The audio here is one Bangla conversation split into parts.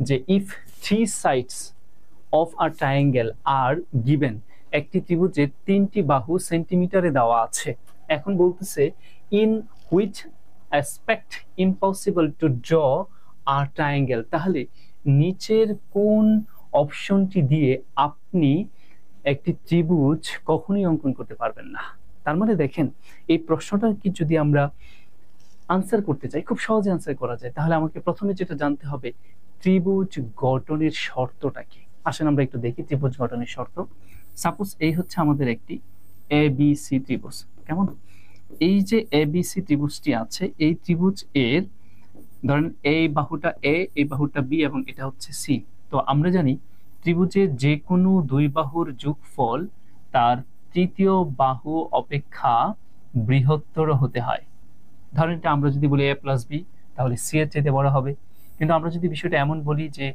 যে if three sides of a triangle are given, একটি ত্রিভুজের তিনটি বাহু সেন্টিমিটারে দেওয়া আছে। এখন বলতেছে in which aspect impossible to draw a triangle, তাহলে নিচের কোন অপশনটি দিয়ে আপনি একটি ত্রিভুজ কখনোই অঙ্কন করতে পারবেন না। তার মানে দেখেন, এই প্রশ্নটা কি যদি আমরা আনসার করতে চাই, খুব সহজে আনসার করা যায়। তাহলে আমাকে প্রথমে যেটা জানতে হবে, ত্রিভুজ গঠনের শর্তটা কি। আসেন আমরা একটু দেখি ত্রিভুজ গঠনের শর্ত। সাপোজ এই হচ্ছে আমাদের একটি এবিসি ত্রিভুজ। কেমন? এই যে এবিসি ত্রিভুজটি আছে, এই ত্রিভুজ এর ধরেন এই বাহুটা এ, এই বাহুটা বি এবং এটা হচ্ছে সি। তো আমরা জানি ত্রিভুজের যে কোনো দুই বাহুর যোগফল তার তৃতীয় বাহু অপেক্ষা বৃহত্তর হতে হয়। ধরেন এটা আমরা যদি বলি a প্লাস বি, তাহলে সি এর চাইতে বড় হবে। কিন্তু আমরা যদি বিষয়টা এমন বলি যে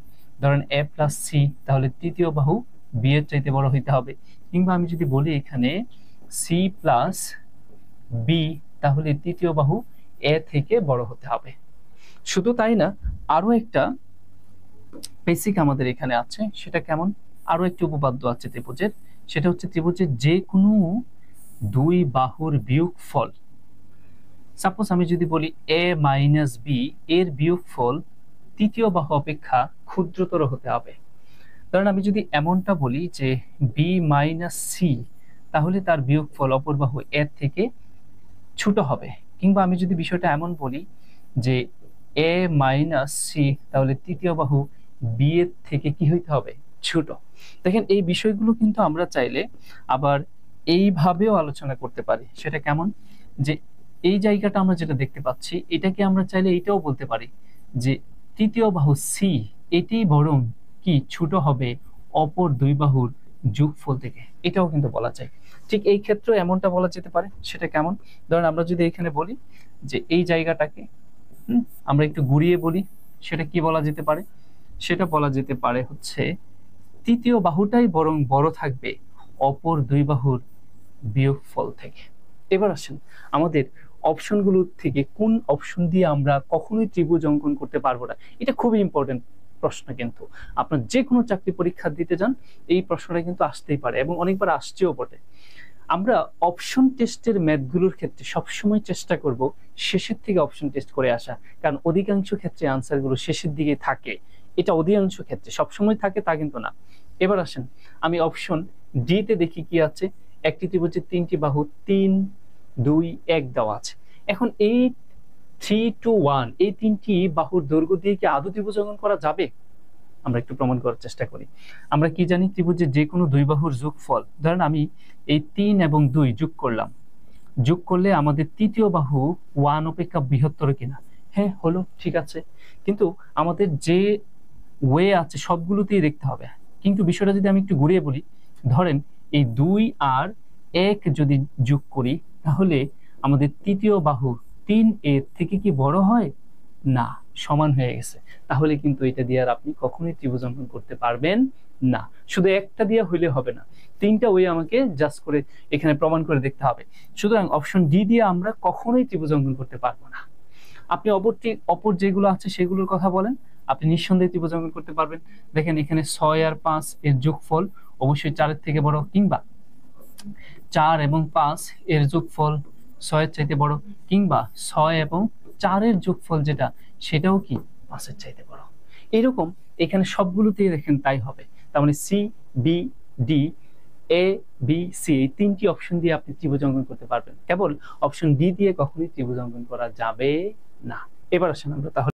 ধরেন a প্লাস সি, তাহলে তৃতীয় বাহু বি এর চাইতে বড় হইতে হবে। কিংবা আমি যদি বলি এখানে সি প্লাস বি, তাহলে তৃতীয় বাহু এ থেকে বড় হতে হবে। শুধু তাই না, আরো একটা বেসিক আমাদের এখানে আছে। সেটা কেমন? আরো একটি উপপাদ্য আছে ত্রিভুজের, সেটা হচ্ছে ত্রিভুজের যে কোনো দুই বাহুর বিয়োগফল। সাপোজ আমি যদি বলি a মাইনাস বি, এর বিয়োগফল তৃতীয় বাহু অপেক্ষা ক্ষুদ্রতর হতে হবে। কারণ আমি যদি এমনটা বলি যে বি মাইনাস সি, তাহলে তার বিয়োগফল অপর বাহু এর থেকে ছোট হবে। কিংবা আমি যদি বিষয়টা এমন বলি যে a মাইনাস সি, তাহলে তৃতীয় বাহু বি এর থেকে কি হইতে হবে? ছোট। দেখেন এই বিষয়গুলো কিন্তু আমরা চাইলে আবার এইভাবেও আলোচনা করতে পারি। সেটা কেমন? যে এই জায়গাটা আমরা যেটা দেখতে পাচ্ছি, এটাকে আমরা চাইলে এটাও বলতে পারি যে তৃতীয় বাহু সি, এটি বরং কি ছোট হবে অপর দুই বাহুর যোগফল থেকে, এটাও কিন্তু বলা যায়। ঠিক এই ক্ষেত্রে এমনটা বলা যেতে পারে। সেটা কেমন? ধরেন আমরা যদি এখানে বলি যে এই জায়গাটাকে আমরা একটু ঘুরিয়ে বলি, সেটা কি বলা যেতে পারে? সেটা বলা যেতে পারে হচ্ছে তৃতীয় বাহুটাই বরং বড় থাকবে অপর দুই বাহুর বিয়োগফল থেকে। এবার আসেন আমাদের অপশনগুলো থেকে কোন অপশন দিয়ে আমরা কখনোই ত্রিভুজ অঙ্কন করতে পারবো না। এটা খুবই ইম্পর্টেন্ট প্রশ্ন, কিন্তু আপনার যে কোনো চাকরি পরীক্ষা দিতে যান এই প্রশ্নটা কিন্তু আসতেই পারে এবং অনেকবার আসছেও বটে। আমরা অপশন টেস্টের ম্যাথগুলোর ক্ষেত্রে সবসময় চেষ্টা করব শেষের থেকে অপশন টেস্ট করে আসা, কারণ অধিকাংশ ক্ষেত্রে আনসারগুলো শেষের দিকে থাকে। এটা অধিকাংশ ক্ষেত্রে, সবসময় থাকে তা কিন্তু না। এবার আসেন আমি অপশন ডি তে দেখি কি আছে। একটি ত্রিভুজের তিনটি বাহু 3, 2, 1 দেওয়া আছে। এখন এই 3, 2, 1 এই তিনটি বাহুর দৈর্ঘ্য দিয়ে কি আদৌ ত্রিভুজ অঙ্কন করা যাবে? আমরা একটু প্রমাণ করার চেষ্টা করি। আমরা কি জানি ত্রিভুজের যে কোনো দুই বাহুর যোগফল, ধরেন আমি এই 3 এবং 2 যোগ করলাম, যোগ করলে আমাদের তৃতীয় বাহু 1 অপেক্ষা বৃহত্তর কিনা? হ্যাঁ, হলো, ঠিক আছে। কিন্তু আমাদের যে ওয়ে আছে সবগুলোতেই দেখতে হবে। কিন্তু বিষয়টা যদি আমি একটু ঘুরিয়ে বলি, ধরেন এই 2 আর 1 যদি যোগ করি, তাহলে আমাদের তৃতীয় বাহু 3 এর থেকে কি বড় হয়? না, সমান হয়ে গেছে। তাহলে কিন্তু এটা দিয়ে আর আপনি কখনোই ত্রিভুজ অঙ্কন করতে পারবেন না। শুধু একটা দিয়ে হইলে হবে না, তিনটা ওয়ে আমাকে জাস্ট করে এখানে প্রমাণ করে দেখতে হবে। সুতরাং অপশন ডি দিয়ে আমরা কখনোই ত্রিভুজ অঙ্কন করতে পারবো না। আপনি অপর যেগুলো আছে সেগুলোর কথা বলেন, আপনি নিঃসন্দেহে ত্রিভুজ অঙ্কন করতে পারবেন। দেখেন এখানে 6 আর 5 এর যোগফল অবশ্যই 4 এর থেকে বড়, কিংবা 4 এবং 5 এর যোগফল 6 এর চাইতে বড়, কিংবা 6 এবং 4 এর যোগফল যেটা সেটাও কি 5 এর চাইতে বড়। এরকম এখানে সবগুলোতেই দেখেন তাই হবে। তার মানে সি, বি, ডি, এ, বি, সি এই তিনটি অপশন দিয়ে আপনি ত্রিভুজ অঙ্কন করতে পারবেন। কেবল অপশন ডি দিয়ে কখনোই ত্রিভুজ অঙ্কন করা যাবে না। এবার আসেন আমরা তাহলে